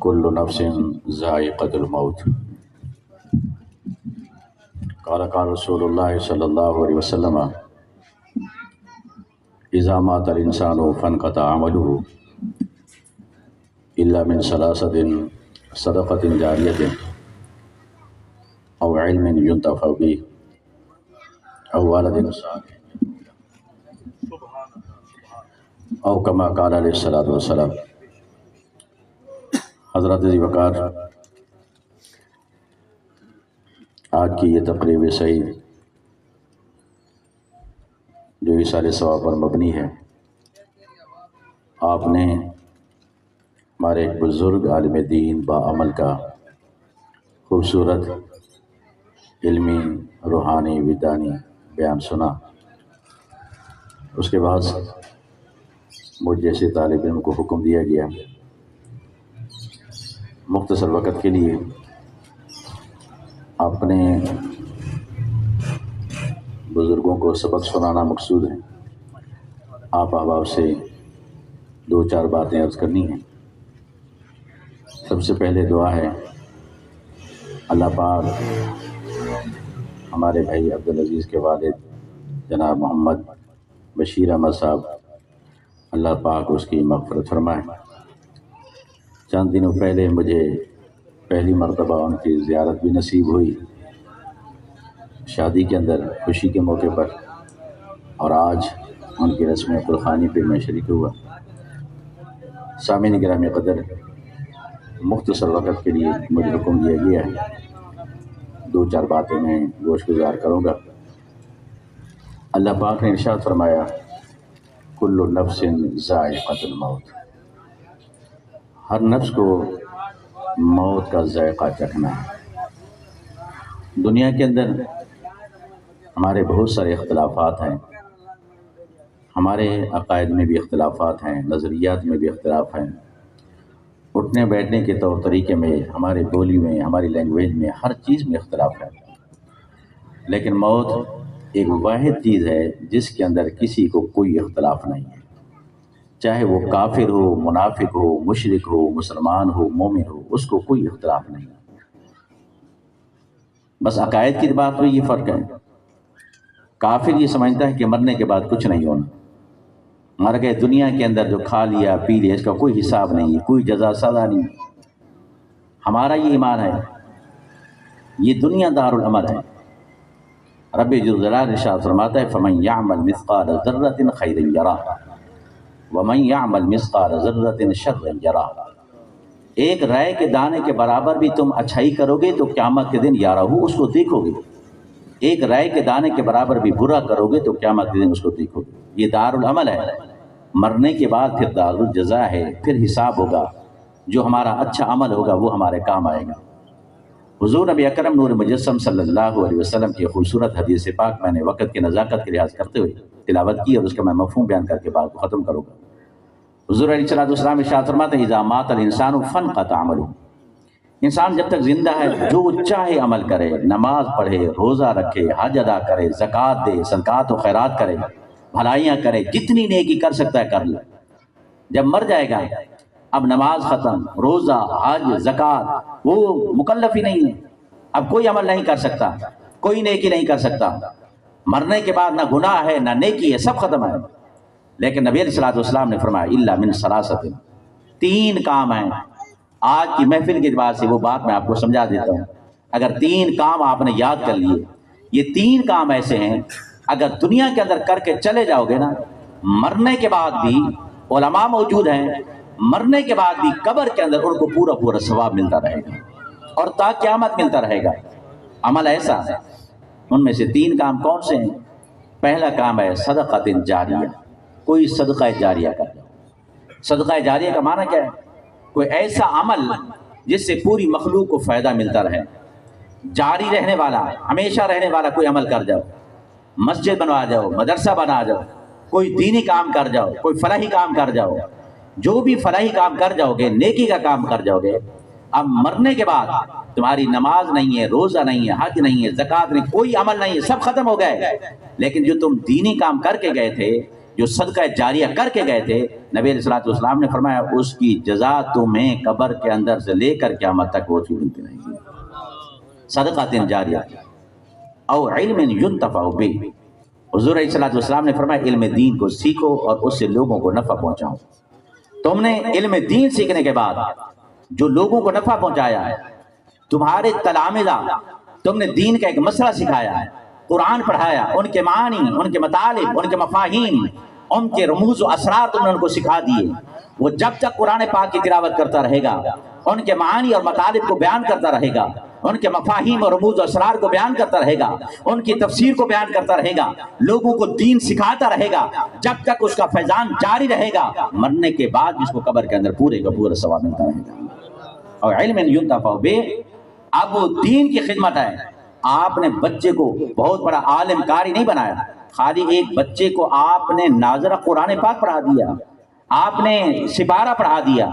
کل نفس ذائقۃ الموت۔ قال رسول اللہ صلی اللہ علیہ وسلم اذا مات الانسان فانقطع عمله الا من ثلاثة صدقۃ جاریۃ او علم ينتفع به او ولد صالح او کما قال علیہ الصلوۃ والسلام۔ حضرت ذی وقار، آج کی یہ تقریب سعید جو ایثار ثواب پر مبنی ہے، آپ نے ہمارے ایک بزرگ عالم دین با عمل کا خوبصورت علمی روحانی وجدانی بیان سنا۔ اس کے بعد مجھ جیسے طالب علم کو حکم دیا گیا مختصر وقت کے لیے اپنے بزرگوں کو سبق سنانا مقصود ہے۔ آپ احباب سے دو چار باتیں عرض کرنی ہیں۔ سب سے پہلے دعا ہے اللہ پاک ہمارے بھائی عبدالعزیز کے والد جناب محمد بشیر احمد صاحب، اللہ پاک اس کی مغفرت فرمائے۔ چند دنوں پہلے مجھے پہلی مرتبہ ان کی زیارت بھی نصیب ہوئی شادی کے اندر، خوشی کے موقع پر، اور آج ان کی رسم قربانی پہ میں شریک ہوا۔ سامعین گرامی قدر، مختصر وقت کے لیے مجھے حکم دیا گیا ہے، دو چار باتیں میں گوش گزار کروں گا۔ اللہ پاک نے ارشاد فرمایا کل نفس ذائقۃ الموت، ہر نفس کو موت کا ذائقہ چکھنا ہے۔ دنیا کے اندر ہمارے بہت سارے اختلافات ہیں، ہمارے عقائد میں بھی اختلافات ہیں، نظریات میں بھی اختلاف ہیں، اٹھنے بیٹھنے کے طور طریقے میں، ہمارے بولی میں، ہماری لینگویج میں، ہر چیز میں اختلاف ہے۔ لیکن موت ایک واحد چیز ہے جس کے اندر کسی کو کوئی اختلاف نہیں ہے، چاہے وہ کافر ہو، منافق ہو، مشرک ہو، مسلمان ہو، مومن ہو، اس کو کوئی اختلاف نہیں ہے۔ بس عقائد کی بات میں یہ فرق ہے۔ کافر یہ سمجھتا ہے کہ مرنے کے بعد کچھ نہیں ہونا، مر گئے، دنیا کے اندر جو کھا لیا پی لیا اس کا کوئی حساب نہیں ہے، کوئی جزا سزا نہیں۔ ہمارا یہ ایمان ہے، یہ دنیا دار العمل ہے۔ رب جلال ارشاد فرماتا ہے فمن یعمل مثقال ذرۃ خیرا یرہ ومن یعمل مثقال ذرۃ شرا یرہ۔ ایک رائے کے دانے کے برابر بھی تم اچھائی کرو گے تو قیامت کے دن یا رہو اس کو دیکھو گے، ایک رائے کے دانے کے برابر بھی برا کرو گے تو قیامت کے دن اس کو دیکھو گے۔ یہ دار العمل ہے، مرنے کے بعد پھر دار الجزا ہے، پھر حساب ہوگا، جو ہمارا اچھا عمل ہوگا وہ ہمارے کام آئے گا۔ حضور نبی اکرم نور مجسم صلی اللہ علیہ وسلم کی خوبصورت حدیث پاک میں نے وقت کی نزاکت کے لحاظ کرتے ہوئے تلاوت کی، اور اس کا میں مفہوم بیان کر کے بات کو ختم کروں گا۔ حضور علیہ السلام ارشاد فرماتے ہیں اذا مات الانسان فانقطع عمله، انسان جب تک زندہ ہے جو چاہے عمل کرے، نماز پڑھے، روزہ رکھے، حج ادا کرے، زکوٰۃ دے، صدقات و خیرات کرے، بھلائیاں کرے، جتنی نیکی کر سکتا ہے کر لے۔ جب مر جائے گا اب نماز ختم، روزہ، حج، زکوٰۃ، وہ مکلف ہی نہیں ہے، اب کوئی عمل نہیں کر سکتا، کوئی نیکی نہیں کر سکتا۔ مرنے کے بعد نہ گناہ ہے نہ نیکی ہے، سب ختم ہے۔ لیکن نبی علیہ السلام نے فرمایا الا من ثلاثۃ، تین کام ہیں۔ آج کی محفل کے اعتبار سے وہ بات میں آپ کو سمجھا دیتا ہوں۔ اگر تین کام آپ نے یاد کر لیے، یہ تین کام ایسے ہیں اگر دنیا کے اندر کر کے چلے جاؤ گے نا، مرنے کے بعد بھی علماء موجود ہیں، مرنے کے بعد بھی قبر کے اندر ان کو پورا پورا ثواب ملتا رہے گا اور تا قیامت ملتا رہے گا۔ عمل ایسا ہے۔ ان میں سے تین کام کون سے ہیں؟ پہلا کام ہے صدقۃ جاریہ، کوئی صدقہ جاریہ کر دو۔ صدقہ جاریہ کا معنی کیا ہے؟ کوئی ایسا عمل جس سے پوری مخلوق کو فائدہ ملتا رہے، جاری رہنے والا، ہمیشہ رہنے والا کوئی عمل کر جاؤ، مسجد بنوا جاؤ، مدرسہ بنا جاؤ، کوئی دینی کام کر جاؤ، کوئی فلاحی کام کر جاؤ، جو بھی فلاحی کام کر جاؤ گے، نیکی کا کام کر جاؤ گے، اب مرنے کے بعد تمہاری نماز نہیں ہے، روزہ نہیں ہے، حج نہیں ہے، زکوٰۃ نہیں، کوئی عمل نہیں ہے، سب ختم ہو گئے۔ لیکن جو تم دینی کام کر کے گئے تھے، جو صدقہ جاریہ کر کے گئے تھے، نبی علیہ الصلوۃ والسلام نے فرمایا اس کی جزا تمہیں قبر کے اندر سے لے کر قیامت تک وہ چیز ملتی رہے گی۔ صدقۃ جاریہ او علم ينتفع به، حضور علیہ الصلوۃ والسلام نے فرمایا علم دین کو سیکھو اور اس سے لوگوں کو نفع پہنچاؤ۔ تم نے علم دین سیکھنے کے بعد جو لوگوں کو نفع پہنچایا ہے، تمہارے تلامذہ، تم نے دین کا ایک مسئلہ سکھایا ہے، قرآن پڑھایا، ان کے معنی، ان کے مطالب، ان کے مفاہیم، ان کے رموز و اسرار تم نے ان کو سکھا دیے۔ وہ جب تک قرآن پاک کی تلاوت کرتا رہے گا، ان کے معنی اور مطالب کو بیان کرتا رہے گا، ان کے مفاہیم اور رموز و اسرار کو بیان کرتا رہے گا، ان کی تفسیر کو بیان کرتا رہے گا، لوگوں کو دین سکھاتا رہے گا، جب تک اس کا فیضان جاری رہے گا، مرنے کے بعد اس کو قبر کے اندر پورے کا پورا ثواب ملتا رہے گا۔ اور علم ينتفع به، اب وہ دین کی خدمت ہے۔ آپ نے بچے کو بہت بڑا عالم قاری نہیں بنایا، خالی ایک بچے کو آپ نے ناظرہ قرآن پاک پڑھا دیا، آپ نے سپارہ پڑھا دیا،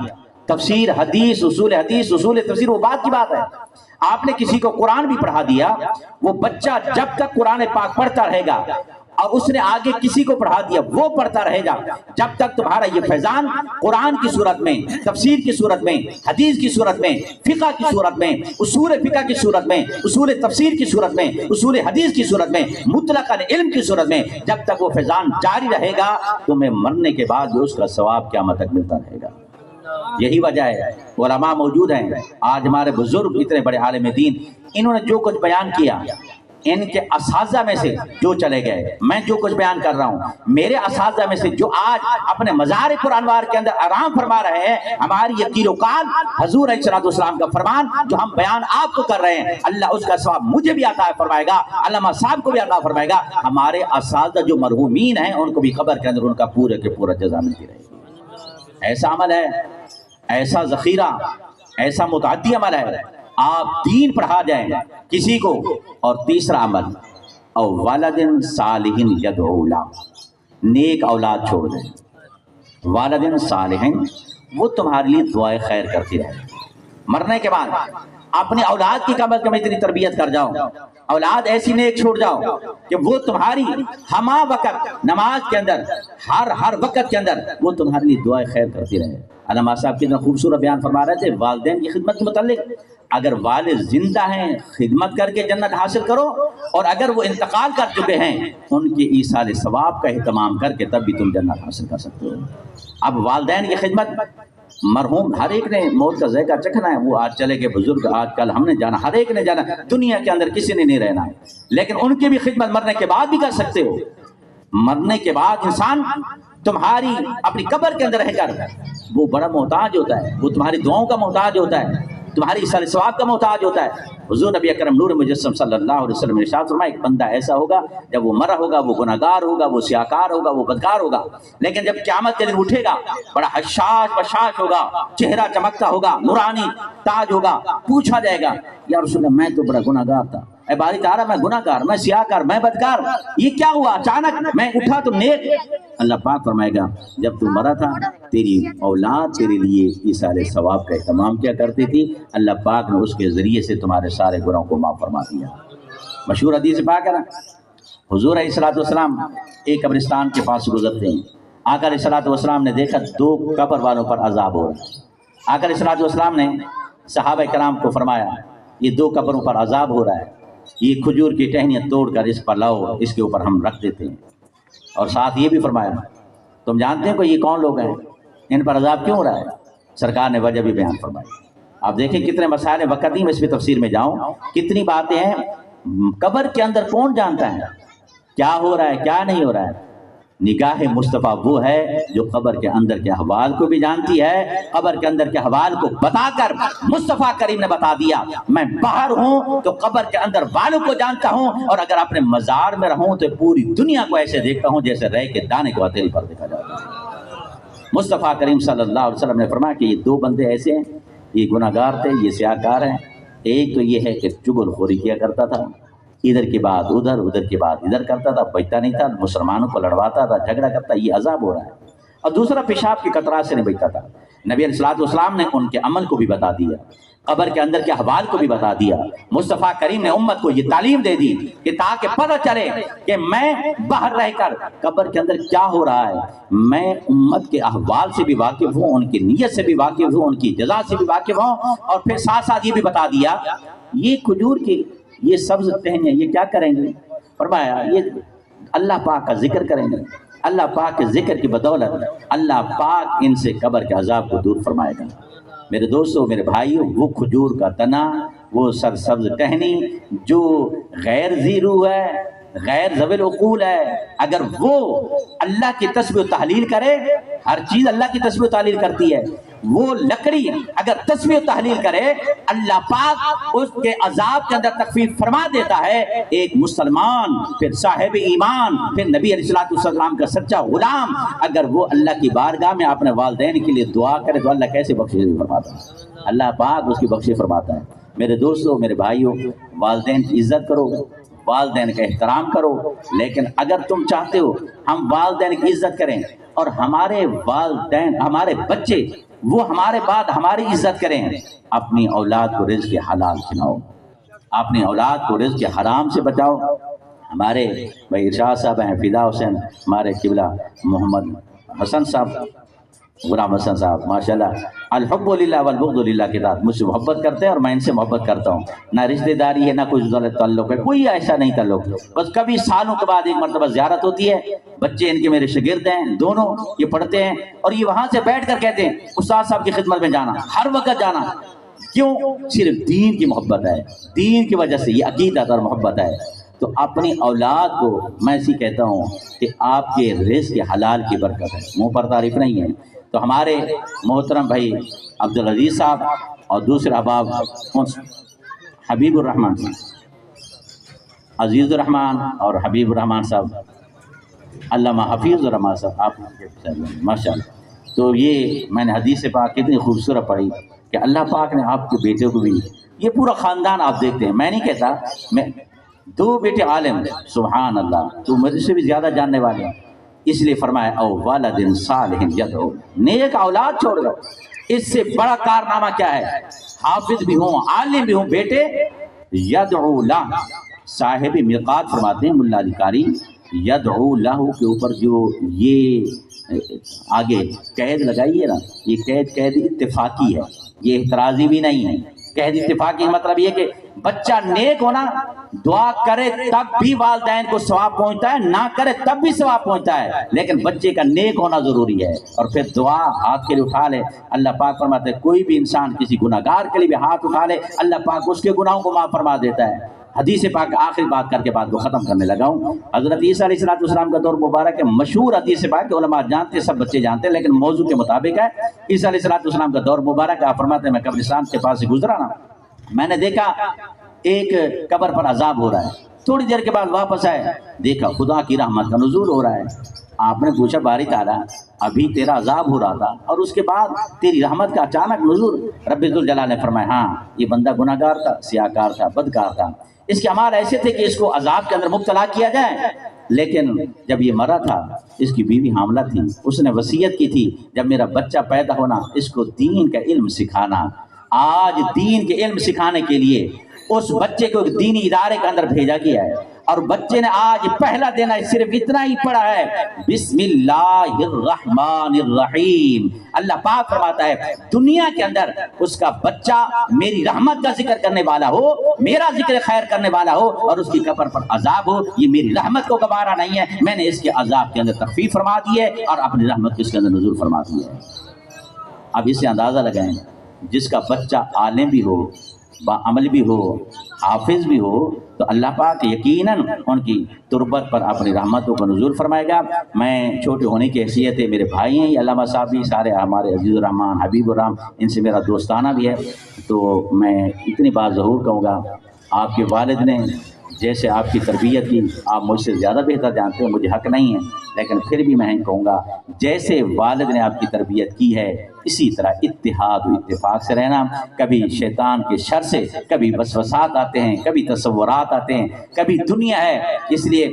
تفسیر حدیث، اصول تفسیر وہ بات کی بات ہے۔ آپ نے کسی کو قرآن بھی پڑھا دیا، وہ بچہ جب تک قرآن پاک پڑھتا رہے گا اور اس نے آگے کسی کو پڑھا دیا، وہ پڑھتا رہے گا، جب تک تمہارا یہ فیضان قرآن کی صورت میں، تفسیر کی صورت میں، حدیث کی صورت میں، فقہ کی صورت میں، اصول فقہ کی صورت میں، اصول تفسیر کی صورت میں، اصول حدیث کی صورت میں، مطلق علم کی صورت میں، جب تک وہ فیضان جاری رہے گا، تمہیں مرنے کے بعد اس کا ثواب قیامت تک ملتا رہے گا۔ یہی وجہ ہے علماء موجود ہیں آج، ہمارے بزرگ اتنے بڑے عالم دین، انہوں نے جو کچھ بیان کیا، ان کے اساتذہ میں سے جو چلے گئے، میں جو کچھ بیان کر رہا ہوں، میرے اساتذہ میں سے جو آج اپنے مزار قرآنوار کے اندر آرام فرما رہے ہیں، ہماری یہ قیل و قال حضور علیہ الصلوۃ والسلام کا فرمان جو ہم بیان آپ کو کر رہے ہیں، اللہ اس کا ثواب مجھے بھی عطا فرمائے گا، علامہ صاحب کو بھی عطا فرمائے گا، ہمارے اساتذہ جو مرحومین ہیں ان کو بھی قبر کے اندر ان کا پورے کے پورا جزا ملتی رہے گی۔ ایسا عمل ہے، ایسا ذخیرہ، ایسا متعدی عمل ہے، آپ دین پڑھا جائیں کسی کو۔ اور تیسرا عمل، او والد صالح یدعو لہ، نیک اولاد چھوڑ دیں، والد صالح وہ تمہارے لیے دعائے خیر کرتی رہے۔ مرنے کے بعد اپنے اولاد کی کم از کم اتنی تربیت کر جاؤ، اولاد ایسی نیک چھوڑ جاؤ کہ وہ تمہاری ہمہ وقت نماز کے اندر، ہر وقت کے اندر وہ تمہارے لیے دعائے خیر کرتی رہے۔ علامہ صاحب کتنا خوبصورت بیان فرما رہے تھے والدین کی خدمت کے متعلق، اگر والد زندہ ہیں خدمت کر کے جنت حاصل کرو، اور اگر وہ انتقال کر چکے ہیں ان کے ایصال ثواب کا اہتمام کر کے تب بھی تم جنت حاصل کر سکتے ہو۔ اب والدین کی خدمت، مرحوم ہر ایک نے موت کا ذائقہ چکھنا ہے، وہ آج چلے گئے بزرگ، آج کل ہم نے جانا، ہر ایک نے جانا، دنیا کے اندر کسی نے نہیں رہنا ہے، لیکن ان کی بھی خدمت مرنے کے بعد بھی کر سکتے ہو۔ مرنے کے بعد انسان تمہاری اپنی قبر کے اندر رہ کر وہ بڑا محتاج ہوتا ہے، وہ تمہاری دعاؤں کا محتاج ہوتا ہے، تمہاری ایصال ثواب کا محتاج ہوتا ہے۔ حضور نبی اکرم نور مجسم صلی اللہ علیہ وسلم نے ارشاد فرمایا ایک بندہ ایسا ہوگا جب وہ مرا ہوگا، وہ گناہگار ہوگا، وہ سیاکار ہوگا، وہ بدکار ہوگا، لیکن جب قیامت کے دن اٹھے گا بڑا حشاش بشاش ہوگا، چہرہ چمکتا ہوگا، نورانی تاج ہوگا، پوچھا جائے گا یا رسول اللہ میں تو بڑا گناہگار تھا، اے باری تعالیٰ میں گناہگار، میں سیاکار، میں بدکار، یہ کیا ہوا اچانک میں اٹھا تو نیک؟ اللہ پاک فرمائے گا جب تو مرا تھا تیری اولاد تیرے لیے ایصال ثواب کا اہتمام کیا کرتی تھی، اللہ پاک نے اس کے ذریعے سے تمہارے سارے گناہوں کو معاف فرما دیا۔ مشہور حدیث پاک ہے نا، حضور علیہ الصلوۃ والسلام ایک قبرستان کے پاس گزرتے ہیں، آقا علیہ الصلوۃ والسلام نے دیکھا دو قبر والوں پر عذاب ہو رہا ہے۔ آقا علیہ الصلوۃ والسلام نے صحابہ کرام کو فرمایا یہ دو قبروں پر عذاب ہو رہا ہے، یہ کھجور کی ٹہنیاں توڑ کر اس پر لاؤ، اس کے اوپر ہم رکھ دیتے ہیں، اور ساتھ یہ بھی فرمایا تم جانتے ہیں کہ یہ کون لوگ ہیں، ان پر عذاب کیوں ہو رہا ہے؟ سرکار نے وجہ بھی بیان فرمائی۔ آپ دیکھیں کتنے مسائل ہیں، وقت نہیں میں اس میں تفسیر میں جاؤں، کتنی باتیں ہیں، قبر کے اندر کون جانتا ہے کیا ہو رہا ہے کیا نہیں ہو رہا ہے۔ نگاہ مصطفیٰ وہ ہے جو قبر کے اندر کے احوال کو بھی جانتی ہے، قبر کے اندر کے احوال کو بتا کر مصطفیٰ کریم نے بتا دیا میں باہر ہوں تو قبر کے اندر والوں کو جانتا ہوں، اور اگر اپنے مزار میں رہوں تو پوری دنیا کو ایسے دیکھتا ہوں جیسے رہ کے دانے کو ہتھیلی پر دیکھا جاتا ہے۔ مصطفیٰ کریم صلی اللہ علیہ وسلم نے فرمایا کہ یہ دو بندے ایسے ہیں، یہ گناہگار تھے، یہ سیاکار ہیں۔ ایک تو یہ ہے کہ چغل خوری کیا کرتا تھا، ادھر کی بات ادھر، ادھر کی بات ادھر کرتا تھا، بچتا نہیں تھا، مسلمانوں کو لڑواتا تھا، جھگڑا کرتا، یہ عذاب ہو رہا ہے۔ اور دوسرا پیشاب کی قطرات سے نہیں بچتا تھا، نبی علیہ السلام نے ان کے عمل کو بھی بتا دیا، قبر کے اندر کے احوال کو بھی بتا دیا۔ مصطفیٰ کریم نے امت کو یہ تعلیم دے دی کہ تاکہ پتہ چلے کہ میں باہر رہ کر قبر کے اندر کیا ہو رہا ہے، میں امت کے احوال سے بھی واقف ہوں، ان کی نیت سے بھی واقف ہوں، ان کی جزا سے بھی واقف ہوں، اور پھر ساتھ ساتھ یہ بھی بتا دیا یہ کھجور کی یہ سبز ٹہنیاں یہ کیا کریں گے؟ فرمایا یہ اللہ پاک کا ذکر کریں گے، اللہ پاک کے ذکر کی بدولت اللہ پاک ان سے قبر کے عذاب کو دور فرمائے گا۔ میرے دوستو، میرے بھائیو، وہ کھجور کا تنا، وہ سرسبز ٹہنی جو غیر ذی روح ہے، غیر ذوی العقول ہے، اگر وہ اللہ کی تسبیح و تحلیل کرے، ہر چیز اللہ کی تسبیح و تحلیل کرتی ہے، وہ لکڑی اگر تسبیح و تحلیل کرے، اللہ پاک اس کے عذاب کے اندر تخفیف فرما دیتا ہے۔ ایک مسلمان، پھر صاحب ایمان، پھر نبی علیہ السلام کا سچا غلام، اگر وہ اللہ کی بارگاہ میں اپنے والدین کے لیے دعا کرے تو اللہ کیسے بخشش فرماتا ہے؟ اللہ پاک اس کی بخشش فرماتا ہے۔ میرے دوستو، میرے بھائیو، والدین کی عزت کرو، والدین کا احترام کرو، لیکن اگر تم چاہتے ہو ہم والدین کی عزت کریں اور ہمارے والدین، ہمارے بچے وہ ہمارے بعد ہماری عزت کریں، اپنی اولاد کو رزق حلال کھلاؤ، اپنی اولاد کو رزق حرام سے بچاؤ۔ ہمارے بھائی ارشاد صاحب ہیں، فدا حسین، ہمارے قبلہ محمد حسن صاحب، غلام حسن صاحب، ماشاءاللہ الحب للہ والبغض للہ کے ساتھ مجھ سے محبت کرتے ہیں اور میں ان سے محبت کرتا ہوں، نہ رشتہ داری ہے نہ کوئی غلط تعلق ہے، کوئی ایسا نہیں تعلق، بس کبھی سالوں کے بعد ایک مرتبہ زیارت ہوتی ہے۔ بچے ان کے میرے شاگرد ہیں دونوں، یہ پڑھتے ہیں اور یہ وہاں سے بیٹھ کر کہتے ہیں استاد صاحب کی خدمت میں جانا، ہر وقت جانا، کیوں؟ صرف دین کی محبت ہے، دین کی وجہ سے یہ عقیدت اور محبت ہے۔ تو اپنی اولاد کو میں ایسی کہتا ہوں کہ آپ کے رزق حلال کی برکت ہے، منہ پر تعریف نہیں ہے۔ تو ہمارے محترم بھائی عبدالعزیز صاحب اور دوسرے احباب حبیب الرحمان صاحب، عزیز الرحمان اور حبیب الرحمان صاحب، علامہ حفیظ الرحمان صاحب، آپ ماشاء اللہ۔ تو یہ میں نے حدیث پاک کتنی خوبصورت پڑھی کہ اللہ پاک نے آپ کے بیٹے کو بھی، یہ پورا خاندان آپ دیکھتے ہیں، میں نہیں کہتا، میں دو بیٹے عالم، سبحان اللہ، تو مجھ سے بھی زیادہ جاننے والے ہیں، اس لیے فرمایا او والد صالح یدعو، نیک اولاد چھوڑ دو، اس سے بڑا کارنامہ کیا ہے؟ حافظ بھی ہوں، عالم بھی ہوں بیٹے، یدعو لہ، صاحب میقات فرماتے ہیں ملا علی قاری، یدعو لہ کے اوپر جو یہ آگے قید لگائیے نا، یہ قید اتفاقی ہے، یہ اعتراضی بھی نہیں ہے۔ قید اتفاقی مطلب یہ کہ بچہ نیک ہونا، دعا کرے تب بھی والدین کو ثواب پہنچتا ہے، نہ کرے تب بھی ثواب پہنچتا ہے، لیکن بچے کا نیک ہونا ضروری ہے۔ اور پھر دعا ہاتھ کے لیے اٹھا لے، اللہ پاک فرماتے ہیں کوئی بھی انسان کسی گناہگار کے لیے بھی ہاتھ اٹھا لے، اللہ پاک اس کے گناہوں کو معاف فرما دیتا ہے۔ حدیث پاک آخری بات کر کے بات کو ختم کرنے لگا ہوں۔ حضرت عیسیٰ علیہ السلام کا دور مبارک ہے، مشہور حدیث پاک کہ علماء جانتے، سب بچے جانتے، لیکن موضوع کے مطابق ہے۔ عیسیٰ علیہ السلام کا دور مبارک ہے، آپ فرماتے ہیں میں قبرستان کے پاس سے گزرا نا، میں نے دیکھا ایک قبر پر عذاب ہو رہا ہے، تھوڑی دیر کے بعد واپس آئے، دیکھا خدا کی رحمت کا نزول ہو رہا ہے۔ آپ نے پوچھا باری تعالیٰ ابھی تیرا عذاب ہو رہا تھا اور اس کے بعد تیری رحمت کا اچانک نزول؟ رب ذوالجلال نے فرمایا ہاں، یہ بندہ گناہ گار تھا، سیاہکار تھا، بدکار تھا، اس کے اعمال ایسے تھے کہ اس کو عذاب کے اندر مبتلا کیا جائے، لیکن جب یہ مرا تھا اس کی بیوی حاملہ تھی، اس نے وصیت کی تھی جب میرا بچہ پیدا ہونا اس کو دین کا علم سکھانا۔ آج دین کے علم سکھانے کے لیے اس بچے کو ایک دینی ادارے کے اندر بھیجا گیا ہے، اور بچے نے آج پہلا دن صرف اتنا ہی پڑھا ہے، بسم اللہ الرحمن الرحیم۔ اللہ پاک فرماتا ہے دنیا کے اندر اس کا بچہ میری رحمت کا ذکر کرنے والا ہو، میرا ذکر خیر کرنے والا ہو، اور اس کی قبر پر عذاب ہو، یہ میری رحمت کو گوارا نہیں ہے، میں نے اس کے عذاب کے اندر تخفیف فرما دی ہے اور اپنی رحمت اس کے اندر نزول فرما دی ہے۔ اب اس سے اندازہ لگائیں، جس کا بچہ عالم بھی ہو، باعمل بھی ہو، حافظ بھی ہو، تو اللہ پاک یقیناً ان کی تربت پر اپنی رحمتوں کا نزول فرمائے گا۔ میں چھوٹے ہونے کی حیثیت ہے، میرے بھائی ہیں یہ علامہ صاحب بھی، سارے ہمارے عزیز الرحمان، حبیب الرحمان، ان سے میرا دوستانہ بھی ہے، تو میں اتنی بات ضرور کہوں گا، آپ کے والد نے جیسے آپ کی تربیت کی، آپ مجھ سے زیادہ بہتر جانتے ہیں، مجھے حق نہیں ہے، لیکن پھر بھی میں کہوں گا جیسے والد نے آپ کی تربیت کی ہے اسی طرح اتحاد و اتفاق سے رہنا۔ کبھی شیطان کے شر سے کبھی وسوسات آتے ہیں، کبھی تصورات آتے ہیں، کبھی دنیا ہے، اس لیے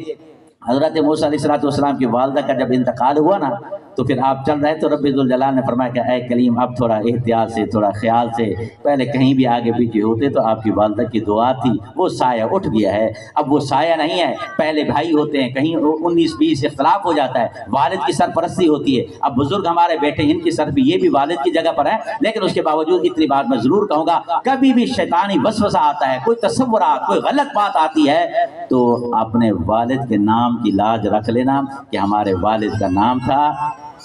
حضرت موسیٰ علیہ السلام کی والدہ کا جب انتقال ہوا نا تو پھر آپ چل رہے تو رب ذوالجلال نے فرمایا کہ اے کلیم اب تھوڑا احتیاط سے، تھوڑا خیال سے، پہلے کہیں بھی آگے پیچھے ہوتے تو آپ کی والدہ کی دعا تھی، وہ سایہ اٹھ گیا ہے، اب وہ سایہ نہیں ہے۔ پہلے بھائی ہوتے ہیں، کہیں 19-20 اختلاف ہو جاتا ہے، والد کی سرپرستی ہوتی ہے۔ اب بزرگ ہمارے بیٹھے، ان کی سر بھی یہ بھی والد کی جگہ پر ہے، لیکن اس کے باوجود اتنی بات میں ضرور کہوں گا، کبھی بھی شیطانی وسوسہ آتا ہے، کوئی تصورات، کوئی غلط بات آتی ہے، تو اپنے والد کے نام کی لاج رکھ لینا کہ ہمارے والد کا نام تھا،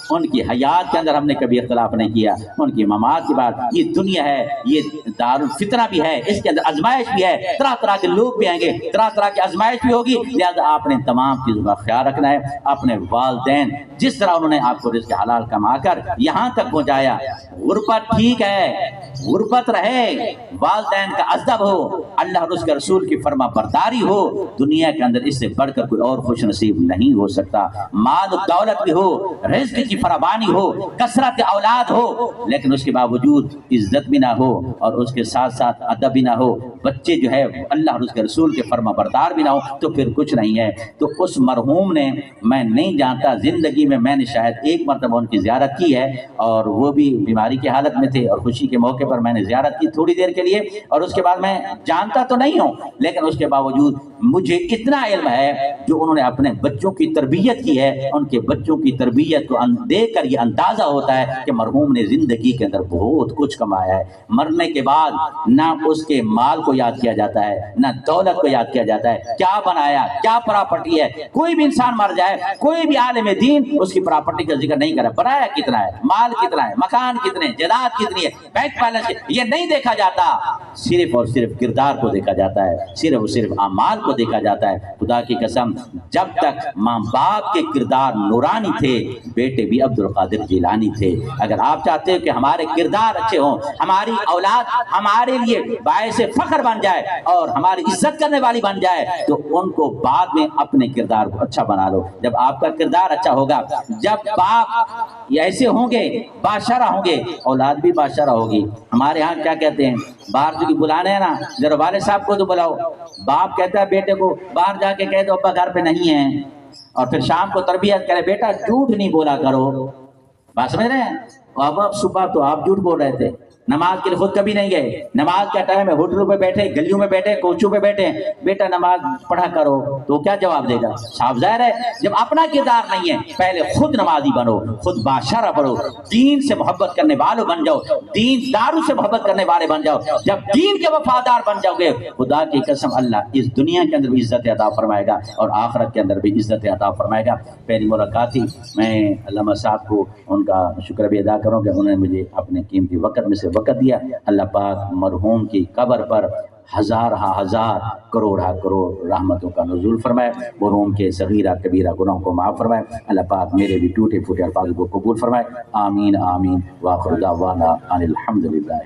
ان کی حیات کے اندر ہم نے کبھی اختلاف نہیں کیا، ان کی ممات کی بات، یہ دنیا ہے، یہ دار الفتنہ بھی ہے، اس کے اندر آزمائش بھی ہے، طرح طرح کے لوگ بھی آئیں گے، طرح طرح کی آزمائش بھی ہوگی، لہذا آپ نے تمام چیزوں کا خیال رکھنا ہے۔ اپنے والدین جس طرح انہوں نے آپ کو رزق حلال کما کر یہاں تک پہنچایا، غربت ٹھیک ہے، غربت رہے، والدین کا ادب ہو، اللہ اور اس کے رسول کی فرما برداری ہو، دنیا کے اندر اس سے بڑھ کر کوئی اور خوش نصیب نہیں ہو سکتا۔ مال و دولت بھی ہو، رزق کی فراوانی ہو، کثرت اولاد ہو، لیکن اس کے باوجود عزت بھی نہ ہو اور اس کے ساتھ ساتھ ادب بھی نہ ہو، بچے جو ہے اللہ اور اس کے رسول کے فرما بردار بھی نہ ہو، تو پھر کچھ نہیں ہے۔ تو اس مرحوم نے، میں نہیں جانتا، زندگی میں نے شاید ایک مرتبہ ان کی زیارت کی ہے، اور وہ بھی بیماری کی حالت میں تھے، اور خوشی کے موقع پر میں نے زیارت کی تھوڑی دیر کے لیے، اور اس کے بعد میں جانتا تو نہیں ہوں، لیکن اس کے باوجود مجھے اتنا علم ہے جو انہوں نے اپنے بچوں کی تربیت کی ہے، ان کے بچوں کی تربیت کو دیکھ کر یہ اندازہ ہوتا ہے کہ مرحوم نے زندگی کے اندر بہت کچھ کمایا ہے۔ مرنے کے بعد نہ اس کے مال کو یاد کیا جاتا ہے، نہ دولت کو یاد کیا جاتا ہے، کیا بنایا، کیا پراپرٹی ہے۔ کوئی بھی انسان مر جائے، کوئی بھی عالم دین اس کی پراپرٹی کا ذکر نہیں کرے، بنایا کتنا ہے، مال کتنا ہے، مکان کتنے، جائیداد کتنی ہے، بینک بیلنس، یہ نہیں دیکھا جاتا، صرف اور صرف کردار کو دیکھا جاتا ہے، صرف اور صرف اعمال کو دیکھا جاتا ہے۔ خدا کی قسم، جب تک ماں باپ کے کردار نورانی تھے، بیٹے بھی عبد القادر جیلانی تھے۔ اگر آپ چاہتے ہو کہ ہمارے کردار اچھے ہوں، ہماری اولاد ہمارے لیے باعث فخر بن جائے اور ہماری عزت کرنے والی بن جائے، تو ان کو بعد میں اپنے کردار کو اچھا بنا لو۔ جب آپ کا کردار اچھا ہوگا، جب باپ ایسے ہوں گے، باشرہ ہوں گے، اولاد بھی باشرہ ہوگی۔ ہمارے ہاں کیا کہتے ہیں، باہر جو بلانے ہیں نا، ذرا والد صاحب کو تو بلاؤ، باپ کہتا ہے بیٹے کو باہر جا کے کہہ دو ابا گھر پہ نہیں ہے، اور پھر شام کو تربیت کرے، بیٹا جھوٹ نہیں بولا کرو، بات سمجھ رہے ہیں؟ اب صبح تو آپ جھوٹ بول رہے تھے، نماز کے لیے خود کبھی نہیں گئے، نماز کا ٹائم ہے، ہوٹلوں پہ بیٹھے، گلیوں میں بیٹھے، کوچوں پہ بیٹھے، بیٹا نماز پڑھا کرو، تو کیا جواب دے گا؟ صاف ظاہر ہے جب اپنا کردار نہیں ہے، پہلے خود نمازی بنو، خود باشرہ بنو، دین سے محبت کرنے والوں بن جاؤ، دین داروں سے محبت کرنے والے بن جاؤ۔ جب دین کے وفادار بن جاؤ گے، خدا کی قسم اللہ اس دنیا کے اندر بھی عزت عطا فرمائے گا اور آخرت کے اندر بھی عزت عطا فرمائے گا۔ پہلی ملاقات ہی میں علامہ صاحب کو ان کا شکر بھی ادا کروں کہ انہوں نے مجھے اپنے قیمتی وقت میں سے وقت دیا۔ اللہ پاک مرحوم کی قبر پر ہزار کروڑ رحمتوں کا نزول فرمائے، مرحوم کے صغیرہ کبیرہ گناہوں کو معاف فرمائے۔ اللہ پاک میرے بھی ٹوٹے پھوٹے الفاظ کو قبول فرمائے، آمین آمین، وآخر دعوانا ان الحمدللہ۔